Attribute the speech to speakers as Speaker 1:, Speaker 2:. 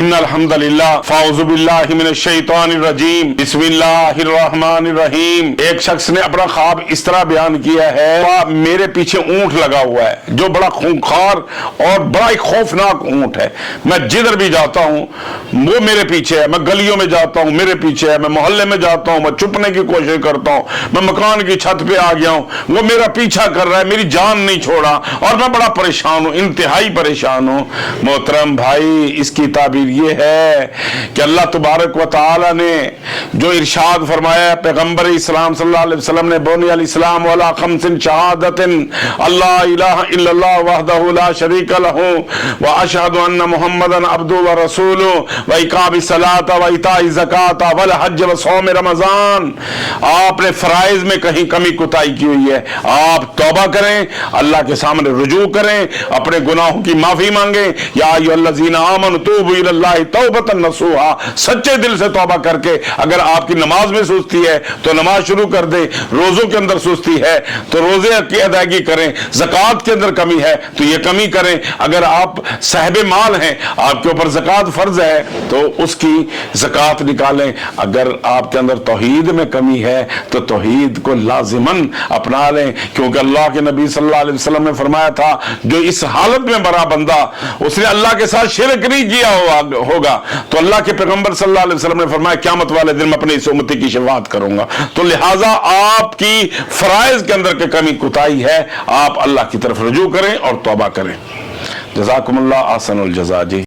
Speaker 1: ان الحمدللہ فاعوذ باللہ من الشیطان الرجیم بسم اللہ الرحمن الرحیم۔ ایک شخص نے اپنا خواب اس طرح بیان کیا ہے، میرے پیچھے اونٹ لگا ہوا ہے جو بڑا خونخوار اور بڑا ایک خوفناک اونٹ ہے، میں جدھر بھی جاتا ہوں وہ میرے پیچھے ہے، میں گلیوں میں جاتا ہوں میرے پیچھے ہے، میں محلے میں جاتا ہوں میں چھپنے کی کوشش کرتا ہوں، میں مکان کی چھت پہ آ گیا ہوں وہ میرا پیچھا کر رہا ہے، میری جان نہیں چھوڑا اور میں بڑا پریشان ہوں، انتہائی پریشان ہوں۔ محترم بھائی، اس کی تعبیر یہ ہے کہ اللہ تبارک و تعالی نے جو ارشاد فرمایا، پیغمبر اسلام صلی اللہ علیہ وسلم نے بنی الاسلام علی خمس شہادت اللہ الہ الا اللہ وحدہ لا شریک لہ واشہد ان محمدا عبدہ ورسولہ واقام الصلاۃ وایتاء الزکاۃ والحج وصوم رمضان۔ آپ نے فرائض میں کہیں کمی کوتاہی کی ہوئی ہے، آپ توبہ کریں، اللہ کے سامنے رجوع کریں، اپنے گناہوں کی معافی مانگیں۔ یا ایھا الذین آمنوا توبوا الی اللہ توبۃ نصوحا، سچے دل سے توبہ کر کے اگر آپ کی نماز میں سستی ہے تو نماز شروع کر دیں، روزوں کے اندر سستی ہے تو روزے کی ادائیگی کریں، زکوٰۃ کے اندر کمی ہے تو یہ کمی کریں، اگر آپ صاحب مال ہیں آپ کے اوپر زکوٰۃ فرض ہے تو اس کی زکوٰۃ نکالیں، اگر آپ کے اندر توحید میں کمی ہے تو توحید کو لازماً اپنا لیں، کیونکہ اللہ کے نبی صلی اللہ علیہ وسلم نے فرمایا تھا جو اس حالت میں مرا بندہ اس نے اللہ کے ساتھ شرک نہیں کیا ہوگا تو اللہ کے پیغمبر صلی اللہ علیہ وسلم نے فرمایا قیامت والے دن میں اپنی اس امتی کی شفاعت کروں گا۔ تو لہٰذا آپ کی فرائض کے اندر کمی کوتاہی ہے، آپ اللہ کی طرف رجوع کریں اور توبہ کریں۔ جزاکم اللہ احسن الجزا۔ جی